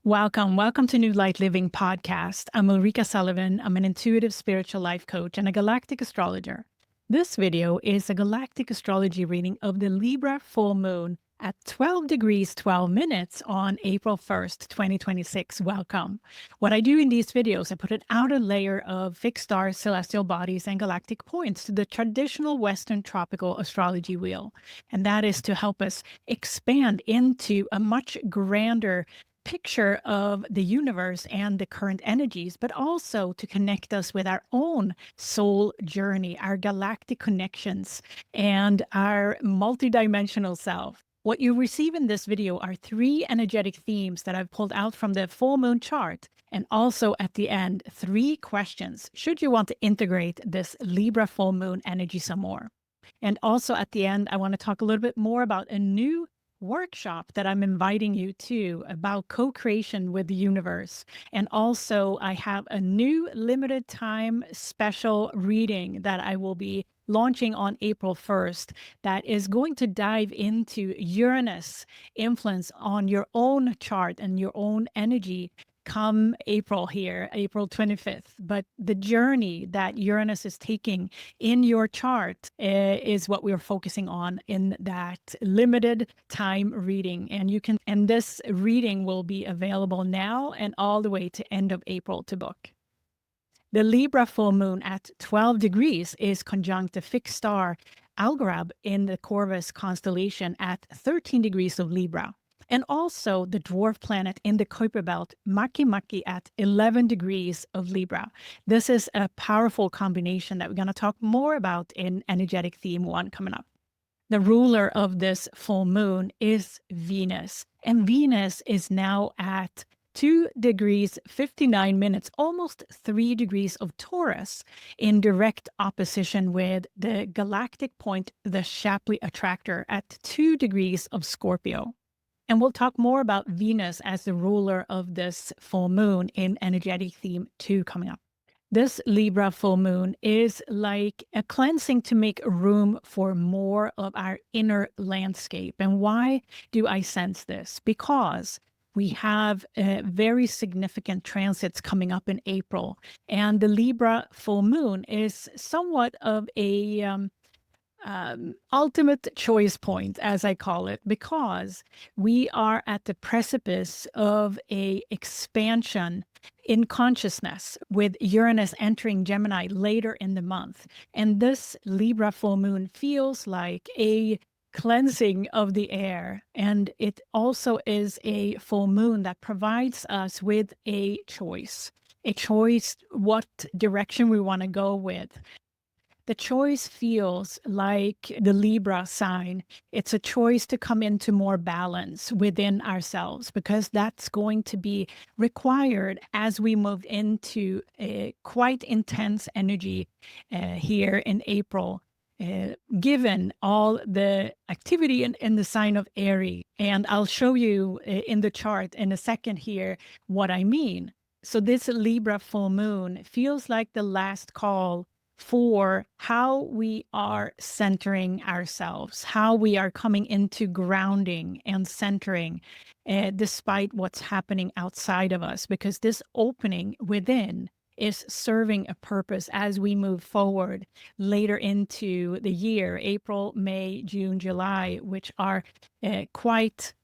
Welcome to New Light Living Podcast. I'm Ulrika Sullivan. I'm an intuitive spiritual life coach and a galactic astrologer. This video is a galactic astrology reading of the Libra full moon at 12 degrees 12 minutes on April 1st, 2026. Welcome. What I do in these videos, I put an outer layer of fixed stars, celestial bodies, and galactic points to the traditional Western tropical astrology wheel. And that is to help us expand into a much grander picture of the universe and the current energies, but also to connect us with our own soul journey, our galactic connections, and our multidimensional self. What you receive in this video are 3 energetic themes that I've pulled out from the full moon chart, and also at the end, 3 questions, should you want to integrate this Libra full moon energy some more. And also at the end, I want to talk a little bit more about a new workshop that I'm inviting you to about co-creation with the universe. And also I have a new limited time special reading that I will be launching on April 1st that is going to dive into Uranus influence on your own chart and your own energy come April here, April 25th. But the journey that Uranus is taking in your chart is what we're focusing on in that limited time reading. And this reading will be available now and all the way to end of April to book. The Libra full moon at 12 degrees is conjunct the fixed star Algorab in the Corvus constellation at 13 degrees of Libra. And also the dwarf planet in the Kuiper belt, Makemake, at 11 degrees of Libra. This is a powerful combination that we're going to talk more about in Energetic Theme 1 coming up. The ruler of this full moon is Venus, and Venus is now at 2 degrees 59 minutes, almost 3 degrees of Taurus, in direct opposition with the galactic point, the Shapley Attractor, at 2 degrees of Scorpio. And we'll talk more about Venus as the ruler of this full moon in Energetic Theme 2 coming up. This Libra full moon is like a cleansing to make room for more of our inner landscape. And why do I sense this? Because we have very significant transits coming up in April. And the Libra full moon is somewhat of a ultimate choice point, as I call it, because we are at the precipice of a expansion in consciousness with Uranus entering Gemini later in the month. And this Libra full moon feels like a cleansing of the air. And it also is a full moon that provides us with a choice what direction we want to go with. The choice feels like the Libra sign. It's a choice to come into more balance within ourselves, because that's going to be required as we move into a quite intense energy here in April, given all the activity in the sign of Aries. And I'll show you in the chart in a second here what I mean. So this Libra full moon feels like the last call for how we are centering ourselves, how we are coming into grounding and centering despite what's happening outside of us, because this opening within is serving a purpose as we move forward later into the year, April, May, June, July, which are quite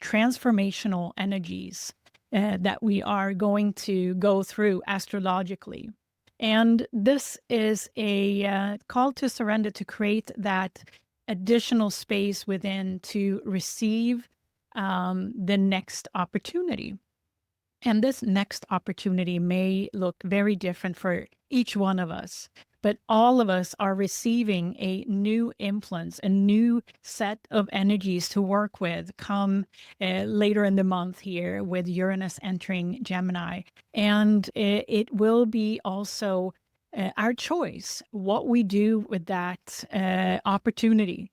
transformational energies that we are going to go through astrologically. And this is a call to surrender, to create that additional space within to receive the next opportunity. And this next opportunity may look very different for each one of us, but all of us are receiving a new influence, a new set of energies to work with come later in the month here with Uranus entering Gemini. And it will be also our choice what we do with that opportunity.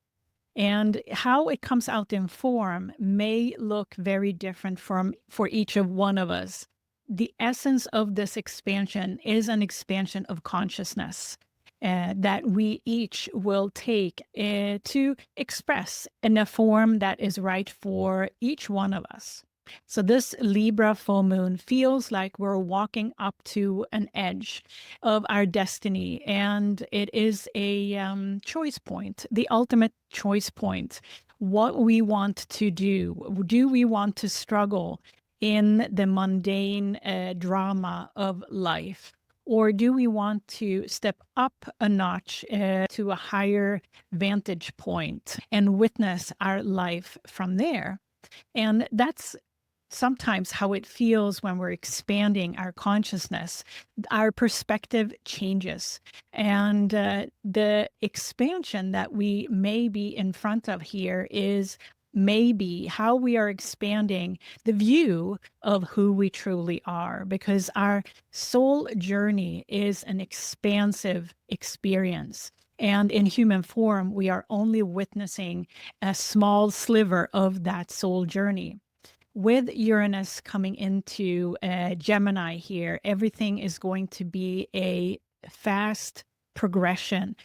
And how it comes out in form may look very different for each of one of us. The essence of this expansion is an expansion of consciousness that we each will take to express in a form that is right for each one of us. So this Libra full moon feels like we're walking up to an edge of our destiny, and it is a choice point, the ultimate choice point. What we want to do. Do we want to struggle in the mundane drama of life? Or do we want to step up a notch to a higher vantage point and witness our life from there? And that's sometimes how it feels when we're expanding our consciousness. Our perspective changes. And the expansion that we may be in front of here is maybe how we are expanding the view of who we truly are, because our soul journey is an expansive experience. And in human form, we are only witnessing a small sliver of that soul journey. With Uranus coming into Gemini here, everything is going to be a fast progression,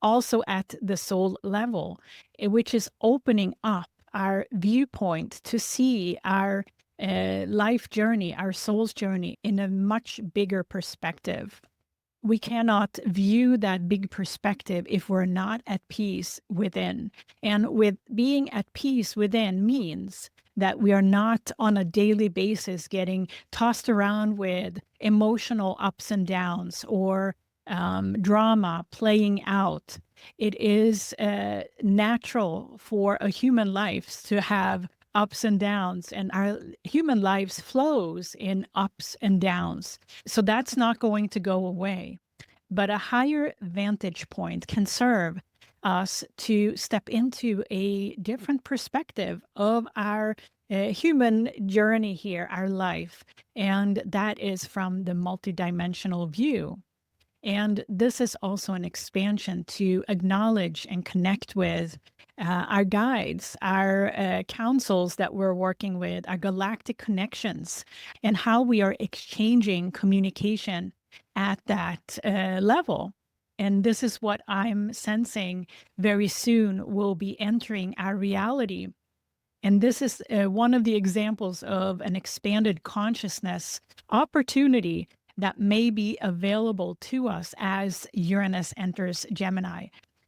also at the soul level, which is opening up our viewpoint to see our life journey, our soul's journey in a much bigger perspective. We cannot view that big perspective if we're not at peace within. And with being at peace within means that we are not on a daily basis getting tossed around with emotional ups and downs or drama playing out. It is natural for a human life to have ups and downs, and our human lives flows in ups and downs. So that's not going to go away. But a higher vantage point can serve us to step into a different perspective of our human journey here, our life. And that is from the multidimensional view. And this is also an expansion to acknowledge and connect with our guides, our councils that we're working with, our galactic connections, and how we are exchanging communication at that level. And this is what I'm sensing very soon will be entering our reality. And this is one of the examples of an expanded consciousness opportunity that may be available to us as Uranus enters Gemini.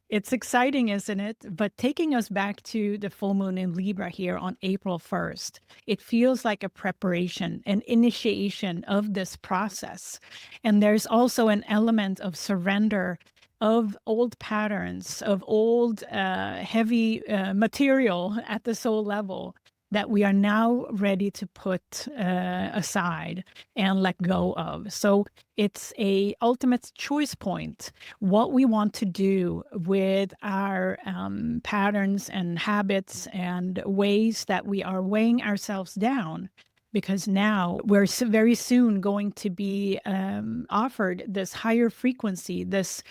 It's exciting, isn't it? But taking us back to the full moon in Libra here on April 1st, it feels like a preparation, an initiation of this process. And there's also an element of surrender of old patterns, of old heavy material at the soul level that we are now ready to put aside and let go of. So it's a ultimate choice point, what we want to do with our patterns and habits and ways that we are weighing ourselves down. Because now we're very soon going to be offered this higher frequency, this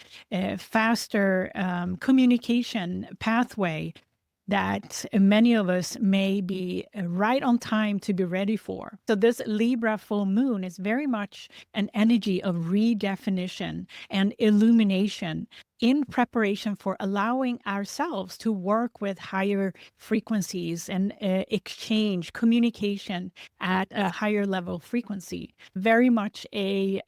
faster communication pathway that many of us may be right on time to be ready for. So this Libra full moon is very much an energy of redefinition and illumination in preparation for allowing ourselves to work with higher frequencies and exchange communication at a higher level frequency. Very much a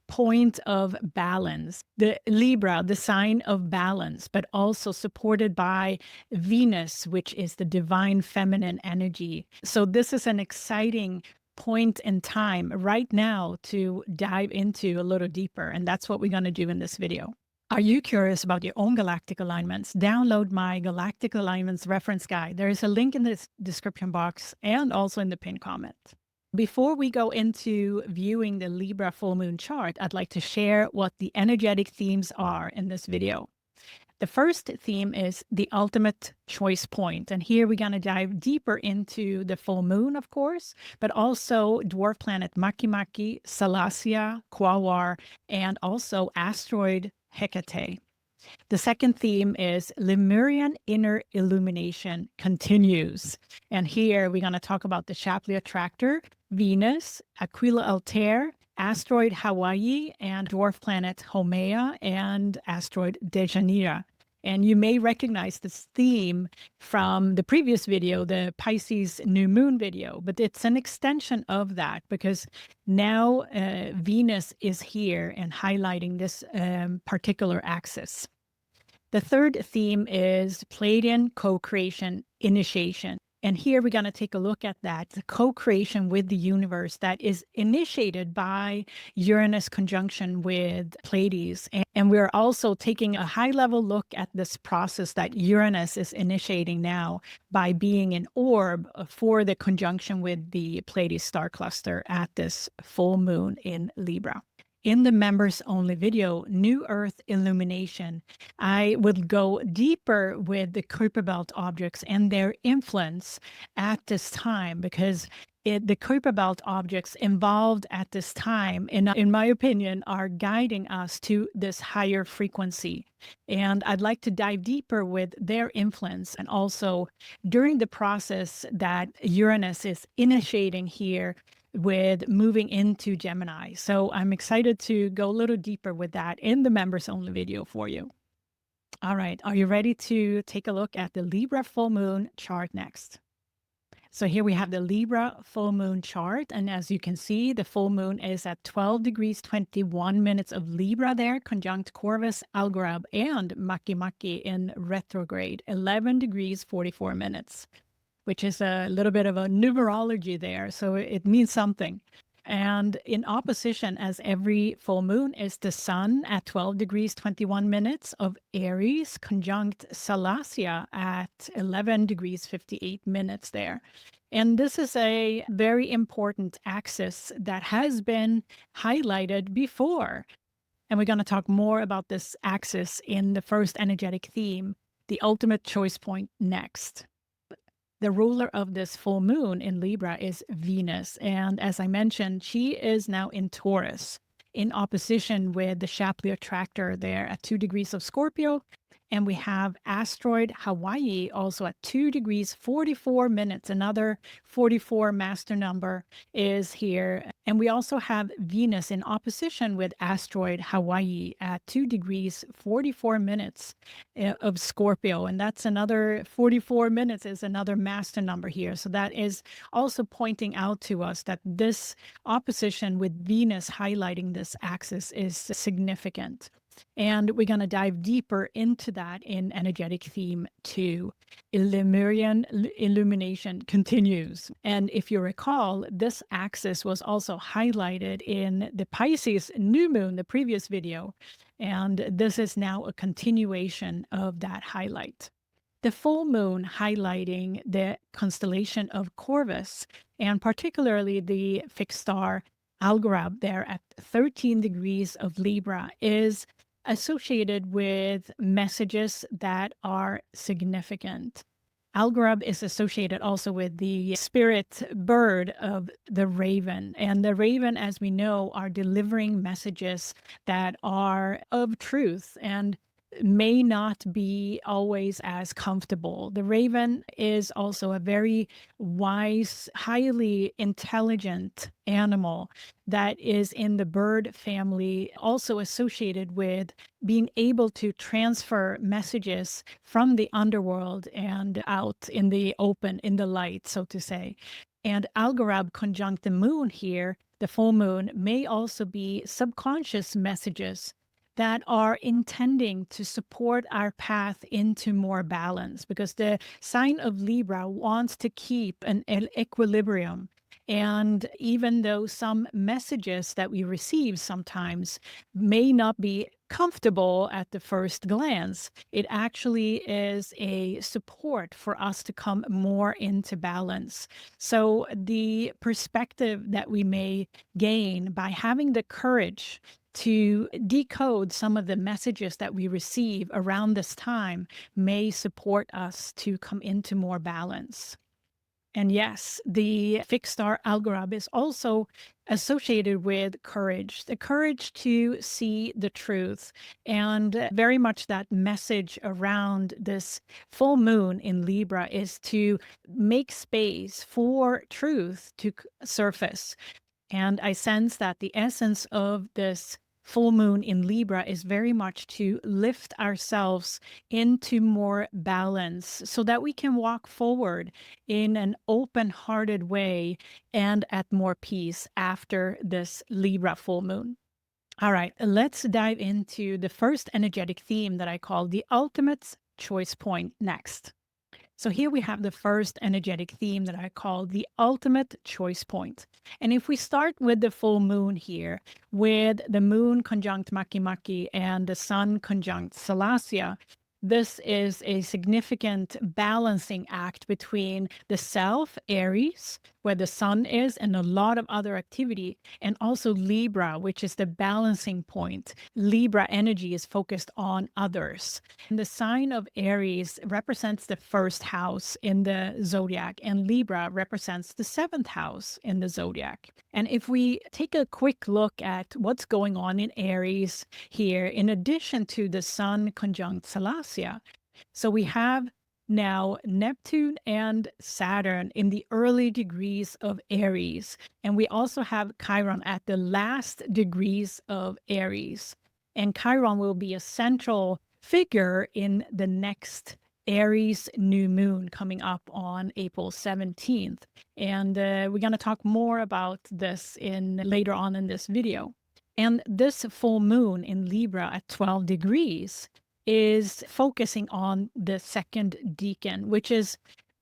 point of balance. The Libra, the sign of balance, but also supported by Venus, which is the divine feminine energy. So this is an exciting point in time right now to dive into a little deeper. And that's what we're going to do in this video. Are you curious about your own galactic alignments? Download my Galactic Alignments reference guide. There is a link in the description box and also in the pinned comment. Before we go into viewing the Libra full moon chart, I'd like to share what the energetic themes are in this video. The first theme is the ultimate choice point. And here we're going to dive deeper into the full moon, of course, but also dwarf planet Makemake, Salacia, Quaoar, and also asteroid Hekate. The second theme is Lemurian inner illumination continues. And here we're going to talk about the Shapley Attractor, Venus, Aquila-Altair, asteroid Hawaii, and dwarf planet Haumea, and asteroid Dejanira. And you may recognize this theme from the previous video, the Pisces new moon video, but it's an extension of that because now Venus is here and highlighting this particular axis. The third theme is Pleiadian co-creation initiation. And here we're going to take a look at that, the co-creation with the universe that is initiated by Uranus conjunction with Pleiades. And we're also taking a high-level look at this process that Uranus is initiating now by being an orb for the conjunction with the Pleiades star cluster at this full moon in Libra. In the members only video, New Earth Illumination, I would go deeper with the Kuiper Belt objects and their influence at this time because the Kuiper Belt objects involved at this time, in my opinion, are guiding us to this higher frequency. And I'd like to dive deeper with their influence and also during the process that Uranus is initiating here with moving into Gemini. So I'm excited to go a little deeper with that in the members only video for you. All right, are you ready to take a look at the Libra full moon chart next? So here we have the Libra full moon chart. And as you can see, the full moon is at 12 degrees, 21 minutes of Libra there, conjunct Corvus-Algorab and Makemake in retrograde, 11 degrees, 44 minutes. Which is a little bit of a numerology there. So it means something. And in opposition, as every full moon, is the sun at 12 degrees, 21 minutes of Aries, conjunct Salacia at 11 degrees, 58 minutes there. And this is a very important axis that has been highlighted before. And we're going to talk more about this axis in the first energetic theme, the ultimate choice point, next. The ruler of this full moon in Libra is Venus. And as I mentioned, she is now in Taurus in opposition with the Shapley Attractor there at 2 degrees of Scorpio. And we have asteroid Hawaii also at 2 degrees, 44 minutes. Another 44 master number is here. And we also have Venus in opposition with asteroid Hawaii at 2 degrees, 44 minutes of Scorpio. And that's another 44 minutes is another master number here. So that is also pointing out to us that this opposition with Venus highlighting this axis is significant. And we're going to dive deeper into that in energetic theme 2. LEMURIAN illumination continues. And if you recall, this axis was also highlighted in the Pisces new moon, the previous video. And this is now a continuation of that highlight. The full moon highlighting the constellation of Corvus, and particularly the fixed star Algorab there at 13 degrees of Libra, is associated with messages that are significant. Algorab is associated also with the spirit bird of the raven. And the raven, as we know, are delivering messages that are of truth and may not be always as comfortable. The raven is also a very wise, highly intelligent animal that is in the bird family, also associated with being able to transfer messages from the underworld and out in the open, in the light, so to say. And Algorab conjunct the moon here, the full moon, may also be subconscious messages that are intending to support our path into more balance, because the sign of Libra wants to keep an equilibrium. And even though some messages that we receive sometimes may not be comfortable at the first glance, it actually is a support for us to come more into balance. So the perspective that we may gain by having the courage to decode some of the messages that we receive around this time may support us to come into more balance. And yes, the fixed star Algorab is also associated with courage, the courage to see the truth, and very much that message around this full moon in Libra is to make space for truth to surface. And I sense that the essence of this full moon in Libra is very much to lift ourselves into more balance so that we can walk forward in an open-hearted way and at more peace after this Libra full moon. All right, let's dive into the first energetic theme that I call the ultimate choice point next. So here we have the first energetic theme that I call the ultimate choice point. And if we start with the full moon here, with the moon conjunct Makemake and the sun conjunct Salacia, this is a significant balancing act between the self, Aries, where the sun is, and a lot of other activity, and also Libra, which is the balancing point. Libra energy is focused on others. And the sign of Aries represents the first house in the zodiac, and Libra represents the seventh house in the zodiac. And if we take a quick look at what's going on in Aries here, in addition to the sun conjunct Salacia, so we have now Neptune and Saturn in the early degrees of Aries. And we also have Chiron at the last degrees of Aries. And Chiron will be a central figure in the next Aries new moon coming up on April 17th. And we're going to talk more about this later on in this video. And this full moon in Libra at 12 degrees is focusing on the second decan, which is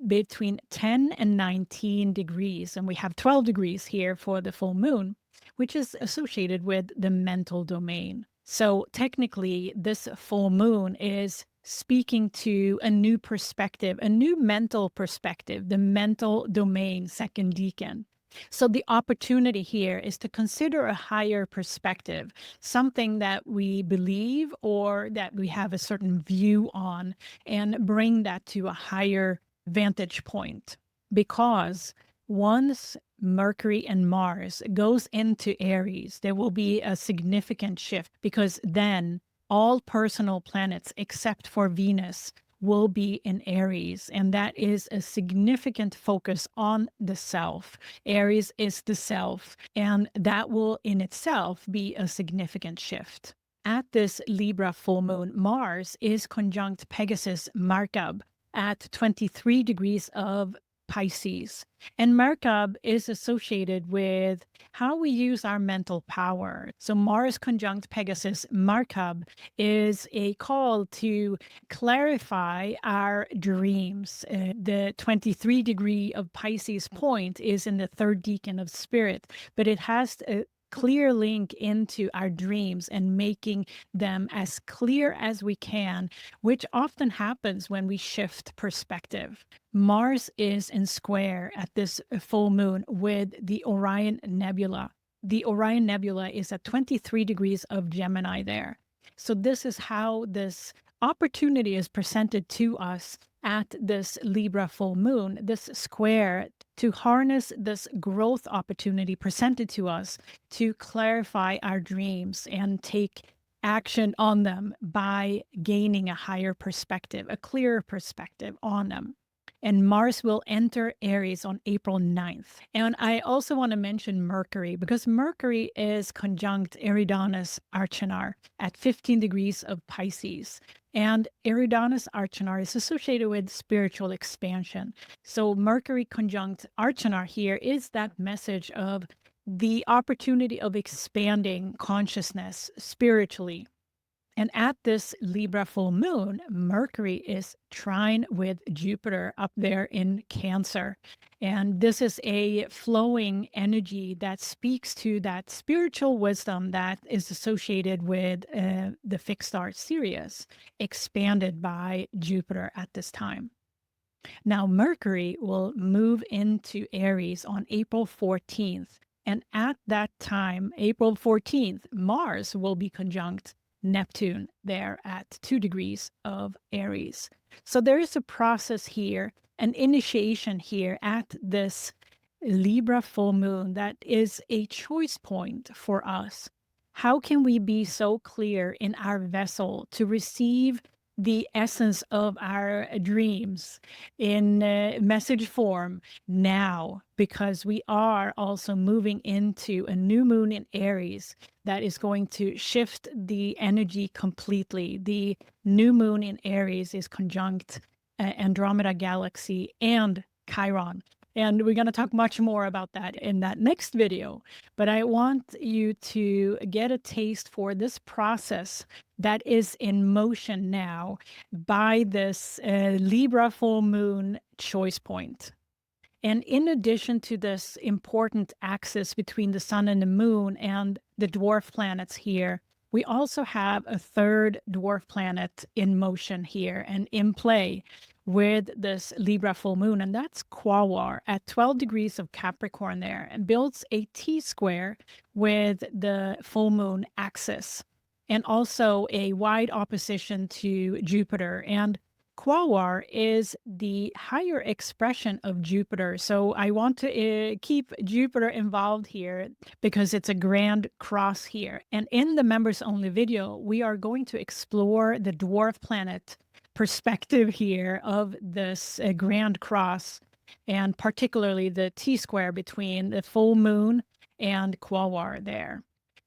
between 10 and 19 degrees. And we have 12 degrees here for the full moon, which is associated with the mental domain. So technically, this full moon is speaking to a new perspective, a new mental perspective, the mental domain, second decan. So the opportunity here is to consider a higher perspective, something that we believe or that we have a certain view on, and bring that to a higher vantage point. Because once Mercury and Mars goes into Aries, there will be a significant shift, because then all personal planets except for Venus will be in Aries, and that is a significant focus on the self. Aries is the self, and that will in itself be a significant shift. At this Libra full moon, Mars is conjunct Pegasus Markab at 23 degrees of Pisces. And Markab is associated with how we use our mental power. So Mars conjunct Pegasus Markab is a call to clarify our dreams. The 23 degree of Pisces point is in the third decan of spirit, but it has a clear link into our dreams and making them as clear as we can, which often happens when we shift perspective. Mars is in square at this full moon with the Orion Nebula. The Orion Nebula is at 23 degrees of Gemini there. So this is how this opportunity is presented to us at this Libra full moon, this square, to harness this growth opportunity presented to us to clarify our dreams and take action on them by gaining a higher perspective, a clearer perspective on them. And Mars will enter Aries on April 9th. And I also want to mention Mercury, because Mercury is conjunct Eridanus Arcanar at 15 degrees of Pisces. And Eridanus Arcanar is associated with spiritual expansion. So Mercury conjunct Arcanar here is that message of the opportunity of expanding consciousness spiritually. And at this Libra full moon, Mercury is trine with Jupiter up there in Cancer. And this is a flowing energy that speaks to that spiritual wisdom that is associated with the fixed star Sirius, expanded by Jupiter at this time. Now, Mercury will move into Aries on April 14th. And at that time, April 14th, Mars will be conjunct Neptune there at 2 degrees of Aries. So there is a process here, an initiation here at this Libra full moon that is a choice point for us. How can we be so clear in our vessel to receive the essence of our dreams in message form now, because we are also moving into a new moon in Aries that is going to shift the energy completely. The new moon in Aries is conjunct Andromeda Galaxy and Chiron. And we're going to talk much more about that in that next video. But I want you to get a taste for this process that is in motion now by this Libra full moon choice point. And in addition to this important axis between the sun and the moon and the dwarf planets here, we also have a third dwarf planet in motion here and in play with this Libra full moon, and that's Quaoar at 12 degrees of Capricorn there, and builds a T-square with the full moon axis, and also a wide opposition to Jupiter. And Quaoar is the higher expression of Jupiter. So I want to keep Jupiter involved here because it's a grand cross here. And in the members only video, we are going to explore the dwarf planet perspective here of this grand cross, and particularly the T-square between the full moon and Quaoar there.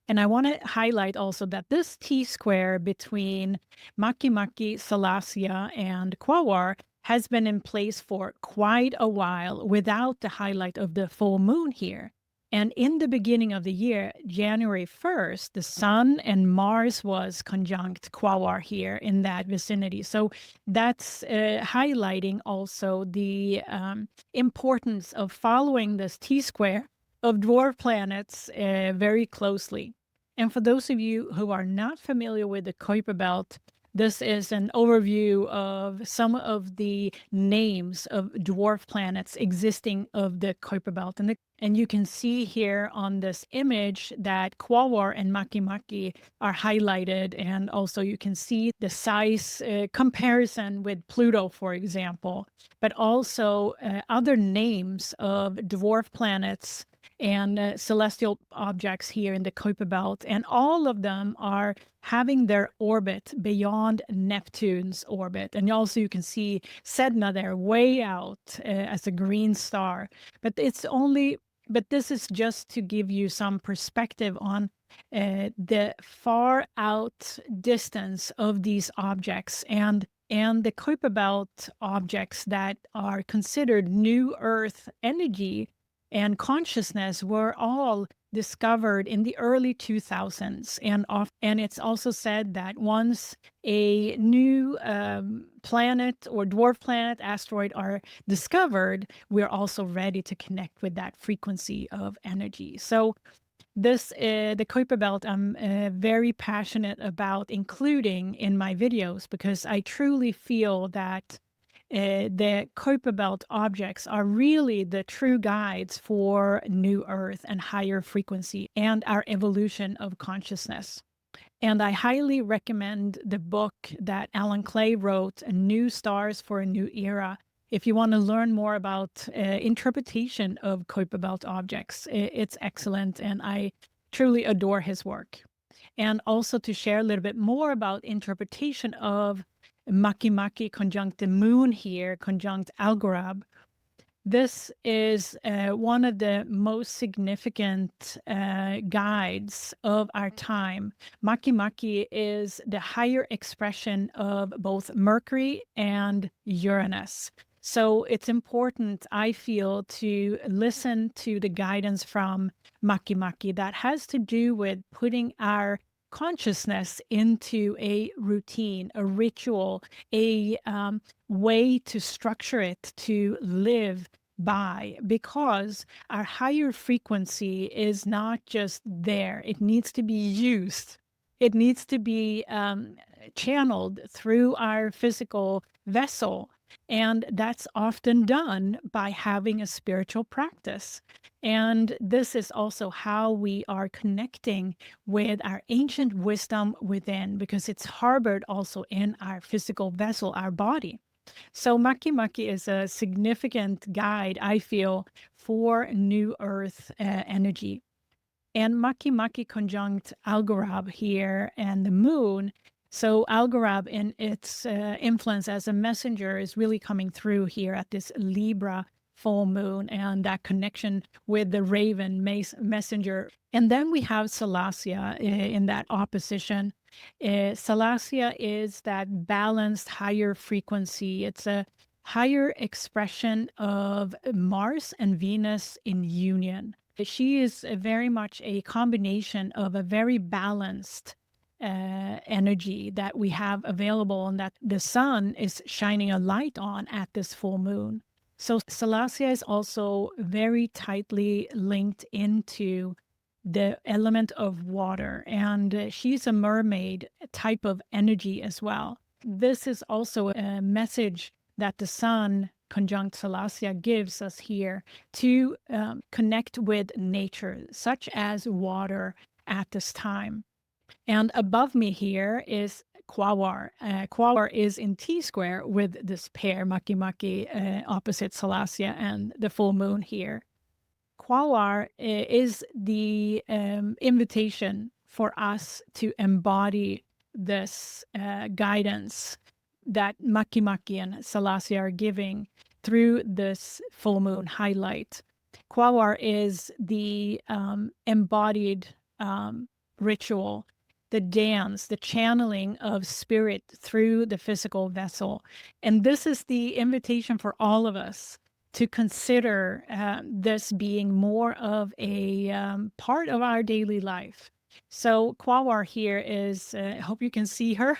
And I want to highlight also that this T-square between Makemake, Salacia, and Quaoar has been in place for quite a while without the highlight of the full moon here. And in the beginning of the year, January 1st, the Sun and Mars was conjunct Quaoar here in that vicinity. So that's highlighting also the importance of following this T-square of dwarf planets very closely. And for those of you who are not familiar with the Kuiper belt, this is an overview of some of the names of dwarf planets existing of the Kuiper belt. And you can see here on this image that Quaoar and Makemake are highlighted. And also you can see the size comparison with Pluto, for example, but also other names of dwarf planets and celestial objects here in the Kuiper belt. And all of them are having their orbit beyond Neptune's orbit. And also you can see Sedna there way out as a green star. But this is just to give you some perspective on the far out distance of these objects and the Kuiper belt objects that are considered new Earth energy and consciousness were all discovered in the early 2000s. And it's also said that once a new planet or dwarf planet, asteroid are discovered, we're also ready to connect with that frequency of energy. So this, the Kuiper belt, I'm very passionate about including in my videos because I truly feel that the Kuiper belt objects are really the true guides for New Earth and higher frequency and our evolution of consciousness. And I highly recommend the book that Alan Clay wrote, New Stars for a New Era, if you want to learn more about interpretation of Kuiper belt objects. It's excellent, and I truly adore his work. And also to share a little bit more about interpretation of Makemake conjunct the moon here, conjunct Algorab. This is one of the most significant guides of our time. Makemake is the higher expression of both Mercury and Uranus. So it's important, I feel, to listen to the guidance from Makemake that has to do with putting our consciousness into a routine, a ritual, a way to structure it, to live by, because our higher frequency is not just there. It needs to be used. It needs to be channeled through our physical vessel. And that's often done by having a spiritual practice. And this is also how we are connecting with our ancient wisdom within, because it's harbored also in our physical vessel, our body. So Makemake is a significant guide, I feel, for New Earth energy. And Makemake conjunct Algorab here and the moon So Algorab in its influence as a messenger is really coming through here at this Libra full moon, and that connection with the raven messenger. And then we have Salacia in that opposition. Salacia is that balanced higher frequency. It's a higher expression of Mars and Venus in union. She is very much a combination of a very balanced energy that we have available and that the sun is shining a light on at this full moon. So Salacia is also very tightly linked into the element of water, and she's a mermaid type of energy as well. This is also a message that the sun conjunct Salacia gives us here to connect with nature, such as water at this time. And above me here is Quaoar. Quaoar is in T-square with this pair, Makemake, opposite Salacia and the full moon here. Quaoar is the invitation for us to embody this guidance that Makemake and Salacia are giving through this full moon highlight. Quaoar is the embodied ritual, the dance, the channeling of spirit through the physical vessel. And this is the invitation for all of us to consider this being more of a part of our daily life. So Quaoar here is, I hope you can see her.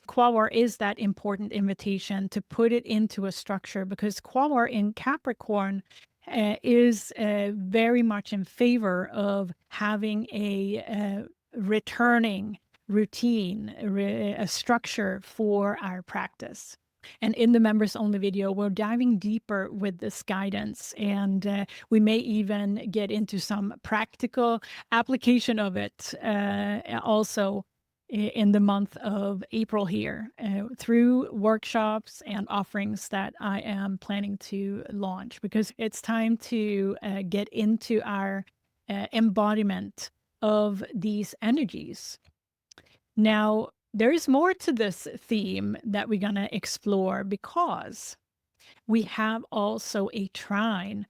Quaoar is that important invitation to put it into a structure, because Quaoar in Capricorn is very much in favor of having a returning routine, a structure for our practice. And in the members only video, we're diving deeper with this guidance, and we may even get into some practical application of it also in the month of April here through workshops and offerings that I am planning to launch, because it's time to get into our embodiment of these energies. Now, there is more to this theme that we're going to explore, because we have also a trine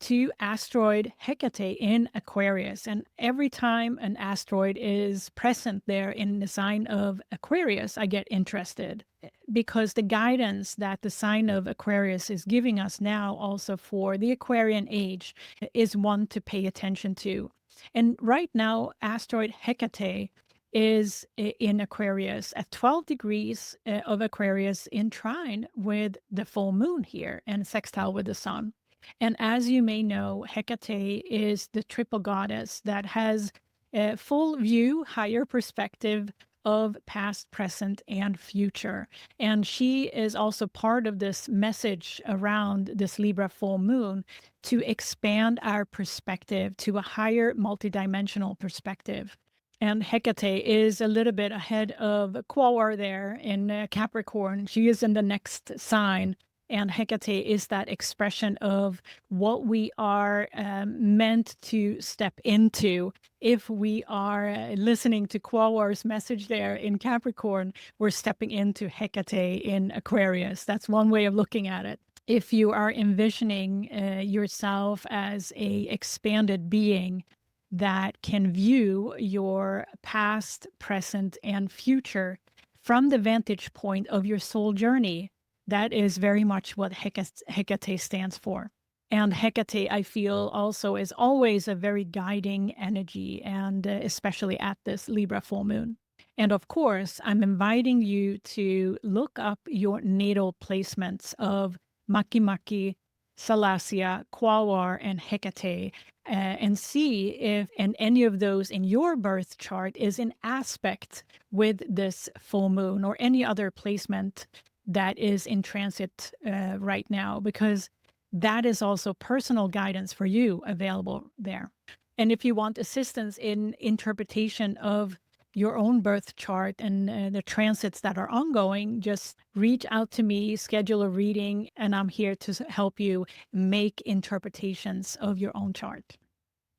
to asteroid Hekate in Aquarius. And every time an asteroid is present there in the sign of Aquarius, I get interested, because the guidance that the sign of Aquarius is giving us now also for the Aquarian age is one to pay attention to. And right now, asteroid Hekate is in Aquarius at 12 degrees of Aquarius in trine with the full moon here and sextile with the sun. And as you may know, Hekate is the triple goddess that has a full view, higher perspective of past, present, and future. And she is also part of this message around this Libra full moon to expand our perspective to a higher multidimensional perspective. And Hekate is a little bit ahead of Quaoar there in Capricorn. She is in the next sign. And Hekate is that expression of what we are meant to step into. If we are listening to Quaoar's message there in Capricorn, we're stepping into Hekate in Aquarius. That's one way of looking at it. If you are envisioning yourself as a expanded being that can view your past, present, and future from the vantage point of your soul journey, that is very much what Hekate stands for. And Hekate, I feel, also is always a very guiding energy, and especially at this Libra full moon. And of course, I'm inviting you to look up your natal placements of Makemake, Salacia, Quaoar, and Hekate, and see if any of those in your birth chart is in aspect with this full moon or any other placement that is in transit right now, because that is also personal guidance for you available there. And if you want assistance in interpretation of your own birth chart and the transits that are ongoing, just reach out to me, schedule a reading, and I'm here to help you make interpretations of your own chart.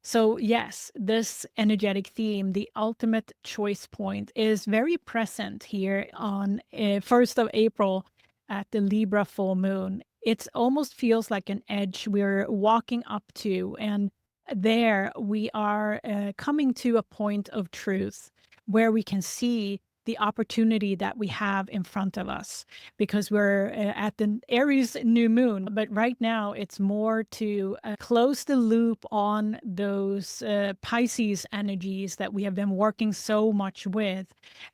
So yes, this energetic theme, the ultimate choice point, is very present here on 1st of April at the Libra full moon. It almost feels like an edge we're walking up to, and there we are coming to a point of truth where we can see the opportunity that we have in front of us, because we're at the Aries new moon. But right now, it's more to close the loop on those Pisces energies that we have been working so much with,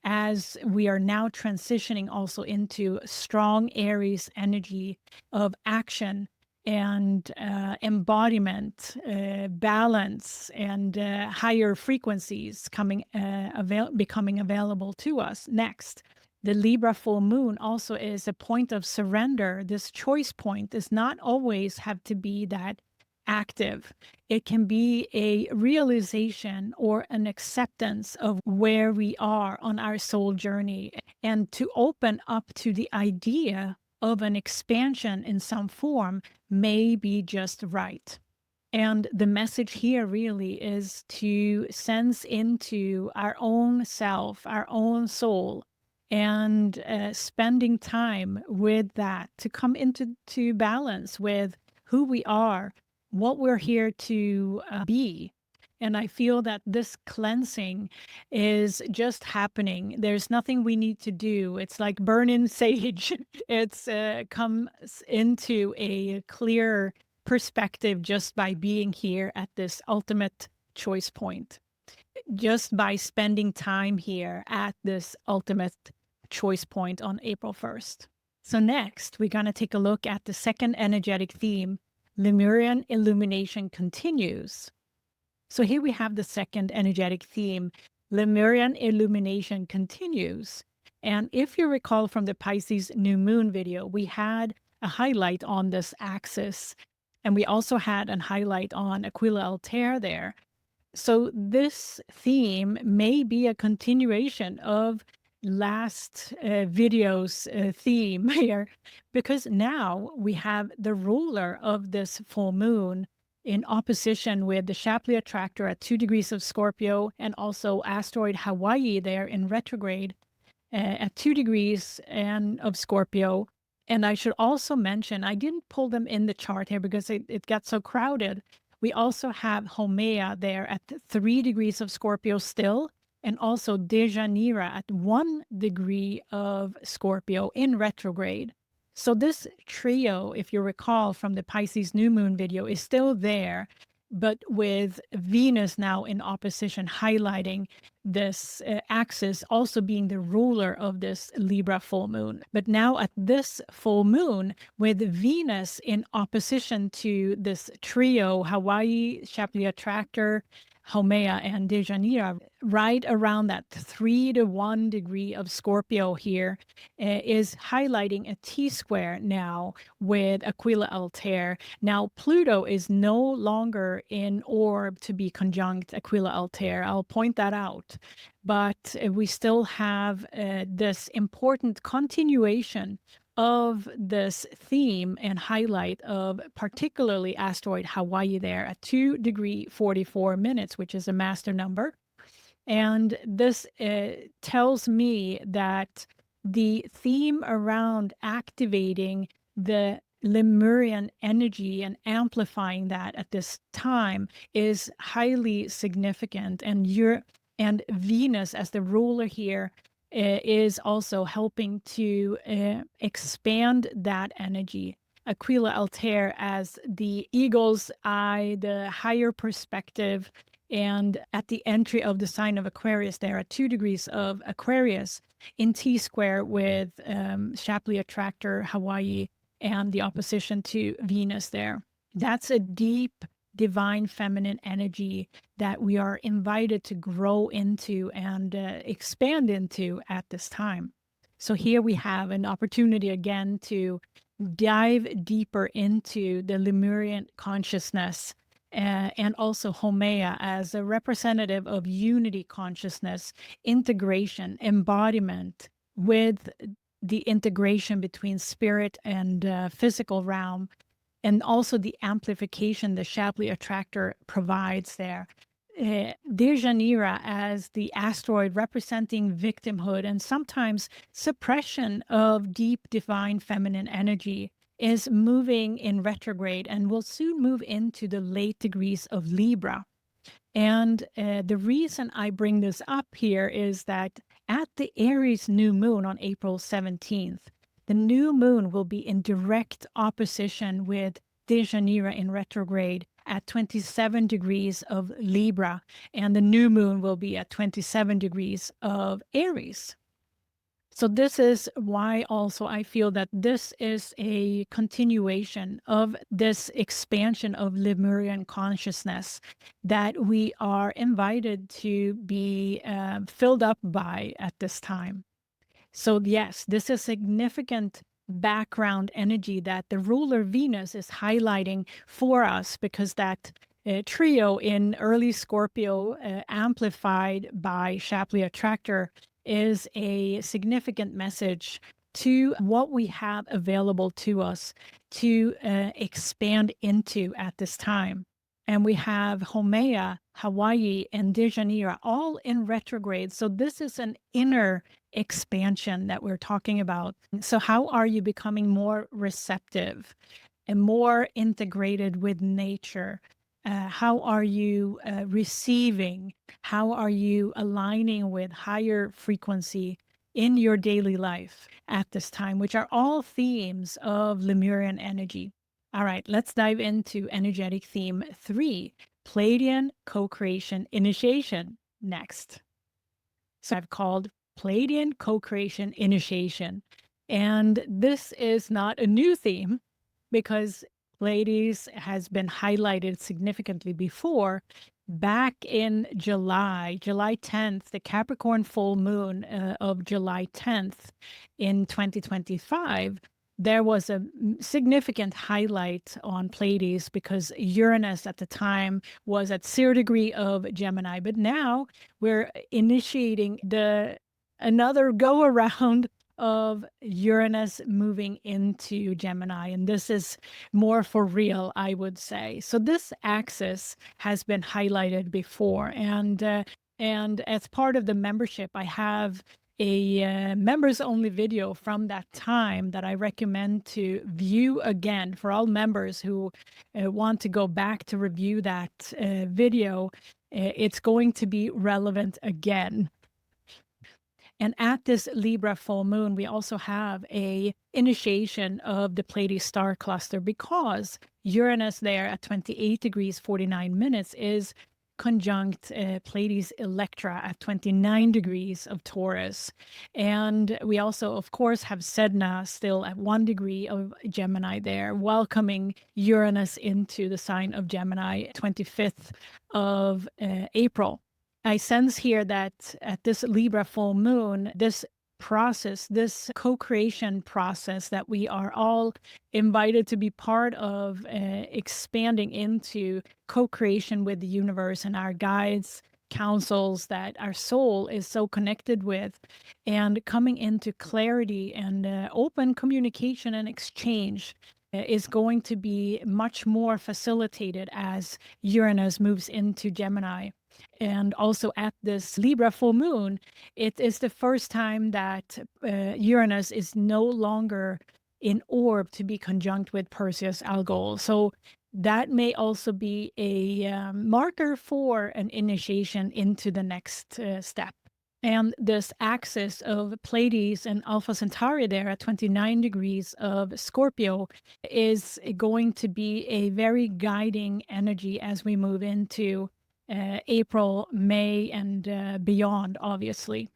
as we are now transitioning also into strong Aries energy of action and embodiment, balance, and higher frequencies becoming available to us next. The Libra full moon also is a point of surrender. This choice point does not always have to be that active. It can be a realization or an acceptance of where we are on our soul journey, and to open up to the idea of an expansion in some form may be just right. And the message here really is to sense into our own self, our own soul, and spending time with that to come into balance with who we are, what we're here to be. And I feel that this cleansing is just happening. There's nothing we need to do. It's like burning sage. It's comes into a clear perspective just by being here at this ultimate choice point, just by spending time here at this ultimate choice point on April 1st. So next, we're going to take a look at the second energetic theme, Lemurian illumination continues. So here we have the second energetic theme, Lemurian illumination continues. And if you recall from the Pisces new moon video, we had a highlight on this axis, and we also had a highlight on Aquila-Altair there. So this theme may be a continuation of last video's theme here, because now we have the ruler of this full moon in opposition with the Shapley Attractor at 2 degrees of Scorpio, and also asteroid Hawaii there in retrograde at 2 degrees and of Scorpio. And I should also mention, I didn't pull them in the chart here because it got so crowded. We also have Haumea there at 3 degrees of Scorpio still, and also Deianira at 1 degree of Scorpio in retrograde. So this trio, if you recall from the Pisces new moon video, is still there, but with Venus now in opposition, highlighting this axis also being the ruler of this Libra full moon. But now at this full moon, with Venus in opposition to this trio, Hawaii, Shapley Attractor, Haumea, and Deianira, right around that 3 to 1 degree of Scorpio here, is highlighting a T-square now with Aquila-Altair. Now, Pluto is no longer in orb to be conjunct Aquila-Altair. I'll point that out. But we still have this important continuation of this theme and highlight of particularly asteroid Hawaii there at 2 degree 44 minutes, which is a master number. And this tells me that the theme around activating the Lemurian energy and amplifying that at this time is highly significant. And Venus as the ruler here is also helping to expand that energy. Aquila-Altair as the eagle's eye, the higher perspective, and at the entry of the sign of Aquarius there at 2 degrees of Aquarius in T-square with Shapley Attractor, Hawaii, and the opposition to Venus there. That's a deep divine feminine energy that we are invited to grow into and expand into at this time. So here we have an opportunity again to dive deeper into the Lemurian consciousness, and also Haumea as a representative of unity consciousness, integration, embodiment, with the integration between spirit and physical realm, and also the amplification the Shapley Attractor provides there. Deianira as the asteroid representing victimhood and sometimes suppression of deep divine feminine energy is moving in retrograde and will soon move into the late degrees of Libra. And the reason I bring this up here is that at the Aries new moon on April 17th, the new moon will be in direct opposition with Deianira in retrograde at 27 degrees of Libra, and the new moon will be at 27 degrees of Aries. So this is why also I feel that this is a continuation of this expansion of Lemurian consciousness that we are invited to be filled up by at this time. So yes, this is significant background energy that the ruler Venus is highlighting for us, because that trio in early Scorpio amplified by Shapley Attractor is a significant message to what we have available to us to expand into at this time. And we have Haumea, Hawaii, and Deianira all in retrograde. So this is an inner expansion that we're talking about. So how are you becoming more receptive and more integrated with nature? How are you receiving? How are you aligning with higher frequency in your daily life at this time, which are all themes of Lemurian energy? All right, let's dive into energetic theme 3, Pleiadian co-creation initiation next. So I've called Pleiadian co-creation initiation. And this is not a new theme because Pleiades has been highlighted significantly before. Back in July 10th, the Capricorn full moon of July 10th in 2025, there was a significant highlight on Pleiades because Uranus at the time was at 0 degree of Gemini. But now we're initiating another go around of Uranus moving into Gemini. And this is more for real, I would say. So this axis has been highlighted before. And as part of the membership, I have a members only video from that time that I recommend to view again for all members who want to go back to review that video. It's going to be relevant again. And at this Libra full moon, we also have a initiation of the Pleiades star cluster because Uranus there at 28 degrees 49 minutes is conjunct Pleiades Electra at 29 degrees of Taurus. And we also, of course, have Sedna still at 1 degree of Gemini there, welcoming Uranus into the sign of Gemini, 25th of April. I sense here that at this Libra full moon, this process, this co-creation process that we are all invited to be part of, expanding into co-creation with the universe and our guides, counsels that our soul is so connected with, and coming into clarity and open communication and exchange is going to be much more facilitated as Uranus moves into Gemini. And also at this Libra full moon, it is the first time that Uranus is no longer in orb to be conjunct with Perseus-Algol. So that may also be a marker for an initiation into the next step. And this axis of Pleiades and Alpha Centauri there at 29 degrees of Scorpio is going to be a very guiding energy as we move into April, May, and beyond, obviously.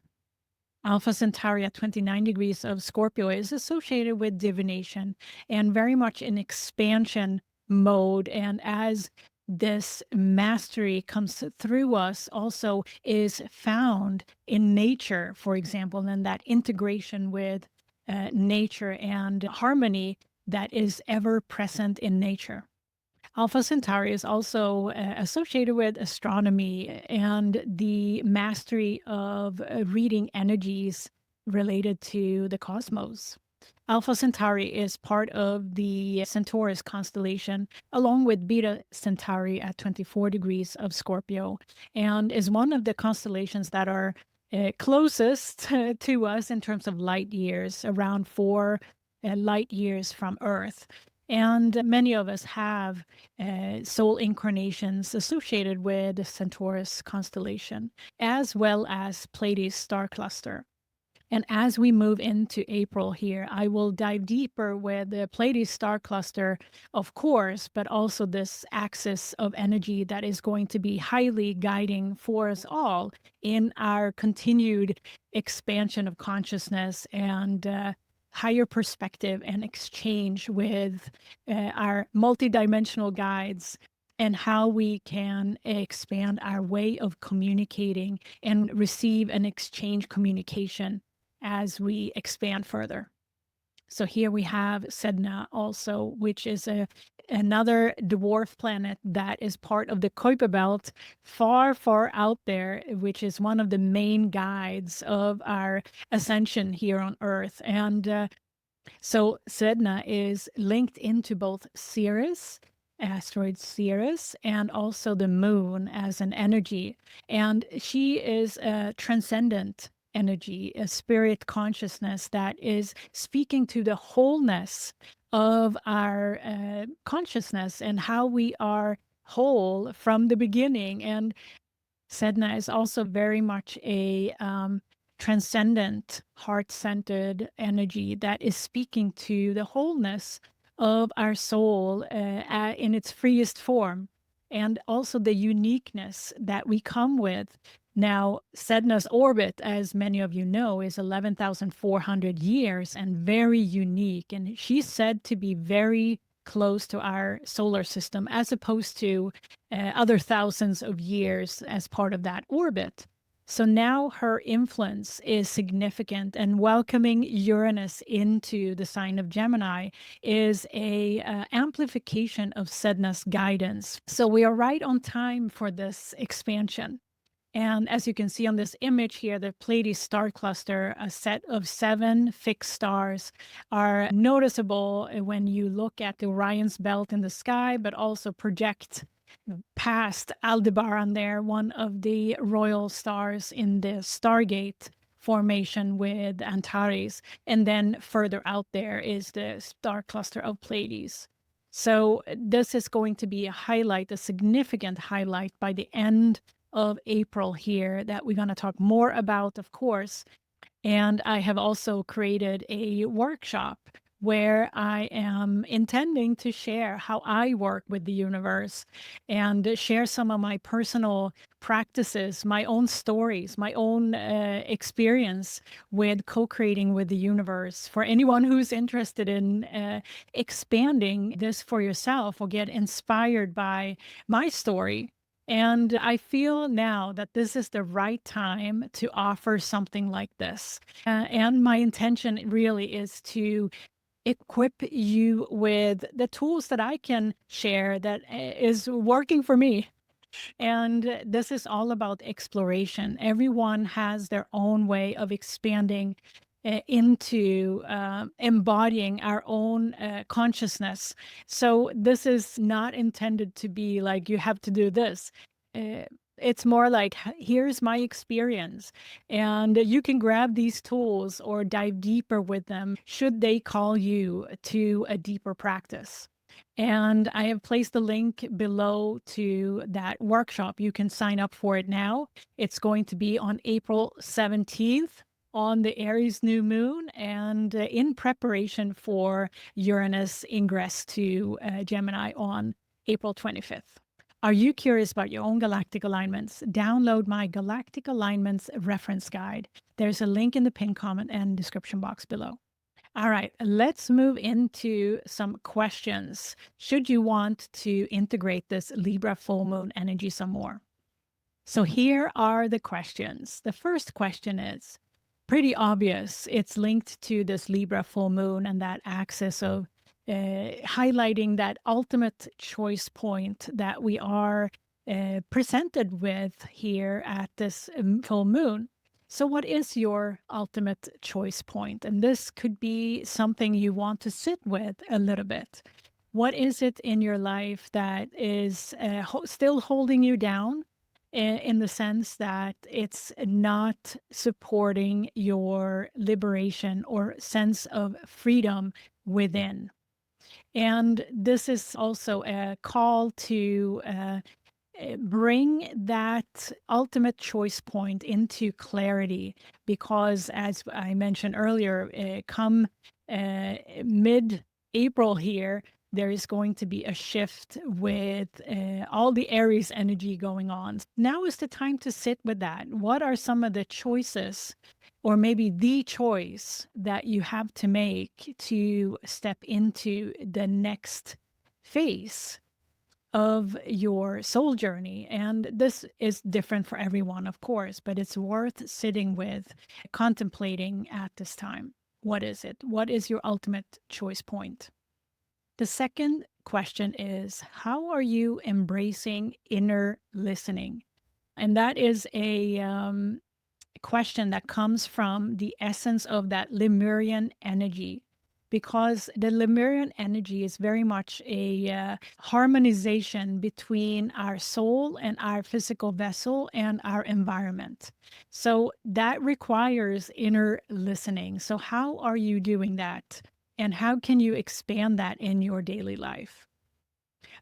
Alpha Centauri at 29 degrees of Scorpio is associated with divination and very much in expansion mode. And as this mastery comes through us, also is found in nature, for example, and that integration with nature and harmony that is ever present in nature. Alpha Centauri is also associated with astronomy and the mastery of reading energies related to the cosmos. Alpha Centauri is part of the Centaurus constellation, along with Beta Centauri at 24 degrees of Scorpio, and is one of the constellations that are closest to us in terms of light years, around 4 light years from Earth. And many of us have soul incarnations associated with the Centaurus constellation, as well as Pleiades star cluster. And as we move into April here, I will dive deeper with the Pleiades star cluster, of course, but also this axis of energy that is going to be highly guiding for us all in our continued expansion of consciousness and higher perspective and exchange with our multidimensional guides, and how we can expand our way of communicating and receive and exchange communication as we expand further. So here we have Sedna also, which is another dwarf planet that is part of the Kuiper belt, far, far out there, which is one of the main guides of our ascension here on Earth. And so Sedna is linked into both Ceres, asteroid Ceres, and also the moon as an energy. And she is a transcendent energy, a spirit consciousness that is speaking to the wholeness of our consciousness and how we are whole from the beginning. And Sedna is also very much a transcendent, heart-centered energy that is speaking to the wholeness of our soul in its freest form, and also the uniqueness that we come with. Now, Sedna's orbit, as many of you know, is 11,400 years and very unique. And she's said to be very close to our solar system, as opposed to other thousands of years as part of that orbit. So now her influence is significant, and welcoming Uranus into the sign of Gemini is a amplification of Sedna's guidance. So we are right on time for this expansion. And as you can see on this image here, the Pleiades star cluster, a set of 7 fixed stars, are noticeable when you look at the Orion's belt in the sky, but also project past Aldebaran there, one of the royal stars in the Stargate formation with Antares. And then further out there is the star cluster of Pleiades. So this is going to be a highlight, a significant highlight by the end of April here that we're going to talk more about, of course. And I have also created a workshop where I am intending to share how I work with the universe and share some of my personal practices, my own stories, my own experience with co-creating with the universe. For anyone who's interested in expanding this for yourself or get inspired by my story. And I feel now that this is the right time to offer something like this. And my intention really is to equip you with the tools that I can share that is working for me. And this is all about exploration. Everyone has their own way of expanding into embodying our own consciousness. So this is not intended to be like, you have to do this. It's more like, here's my experience, and you can grab these tools or dive deeper with them should they call you to a deeper practice. And I have placed the link below to that workshop. You can sign up for it now. It's going to be on April 17th on the Aries new moon, and in preparation for Uranus ingress to Gemini on April 25th. Are you curious about your own galactic alignments? Download my Galactic Alignments Reference Guide. There's a link in the pinned comment and description box below. All right, let's move into some questions. Should you want to integrate this Libra full moon energy some more? So here are the questions. The first question is pretty obvious. It's linked to this Libra full moon and that axis of highlighting that ultimate choice point that we are presented with here at this full moon. So, what is your ultimate choice point? And this could be something you want to sit with a little bit. What is it in your life that is still holding you down in the sense that it's not supporting your liberation or sense of freedom within? And this is also a call to bring that ultimate choice point into clarity, because as I mentioned earlier, come mid April here, there is going to be a shift with all the Aries energy going on. Now is the time to sit with that. What are some of the choices, or maybe the choice that you have to make to step into the next phase of your soul journey? And this is different for everyone, of course, but it's worth sitting with, contemplating at this time. What is it? What is your ultimate choice point? The second question is, how are you embracing inner listening? And that is a question that comes from the essence of that Lemurian energy, because the Lemurian energy is very much a harmonization between our soul and our physical vessel and our environment. So that requires inner listening. So, how are you doing that? And how can you expand that in your daily life?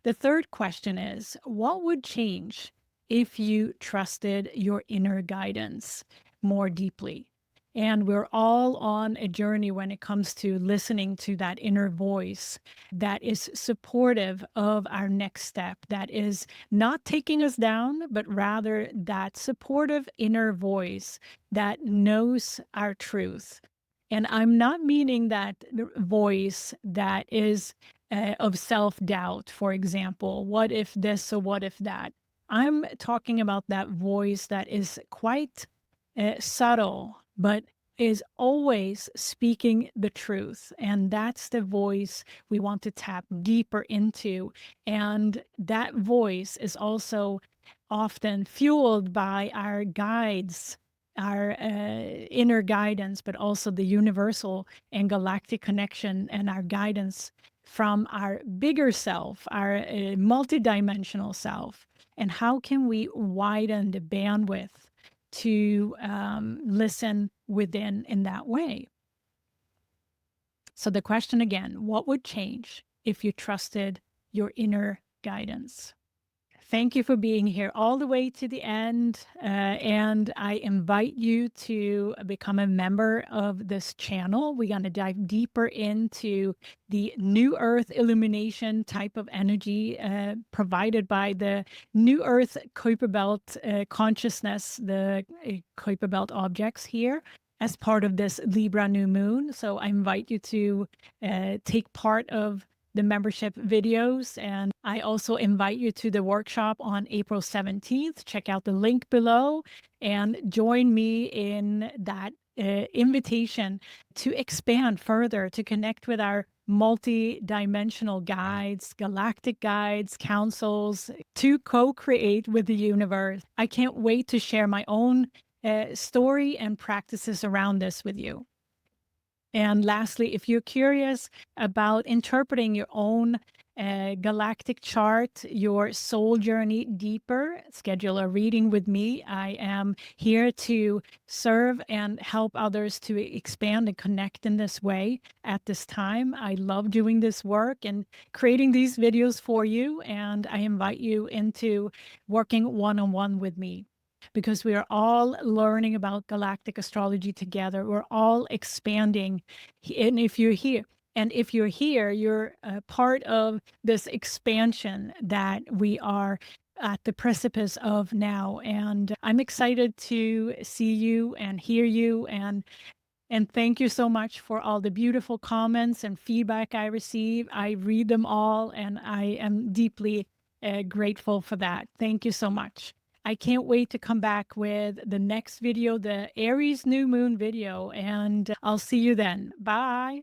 The third question is, what would change if you trusted your inner guidance more deeply? And we're all on a journey when it comes to listening to that inner voice that is supportive of our next step, that is not taking us down, but rather that supportive inner voice that knows our truth. And I'm not meaning that voice that is of self doubt, for example. What if this or what if that? I'm talking about that voice that is quite subtle, but is always speaking the truth. And that's the voice we want to tap deeper into. And that voice is also often fueled by our guides, our inner guidance, but also the universal and galactic connection and our guidance from our bigger self, our multidimensional self. And how can we widen the bandwidth to listen within in that way? So the question again, what would change if you trusted your inner guidance? Thank you for being here all the way to the end. And I invite you to become a member of this channel. We're going to dive deeper into the New Earth illumination type of energy provided by the New Earth Kuiper Belt consciousness, the Kuiper Belt objects here, as part of this Libra new moon. So I invite you to take part of the membership videos. And I also invite you to the workshop on April 17th. Check out the link below and join me in that invitation to expand further, to connect with our multi-dimensional guides, galactic guides, councils, to co-create with the universe. I can't wait to share my own story and practices around this with you. And lastly, if you're curious about interpreting your own galactic chart, your soul journey deeper, schedule a reading with me. I am here to serve and help others to expand and connect in this way at this time. I love doing this work and creating these videos for you. And I invite you into working one-on-one with me, because we are all learning about galactic astrology together. We're all expanding. And if you're here, you're a part of this expansion that we are at the precipice of now. And I'm excited to see you and hear you. And thank you so much for all the beautiful comments and feedback I receive. I read them all, and I am deeply grateful for that. Thank you so much. I can't wait to come back with the next video, the Aries new moon video, and I'll see you then. Bye.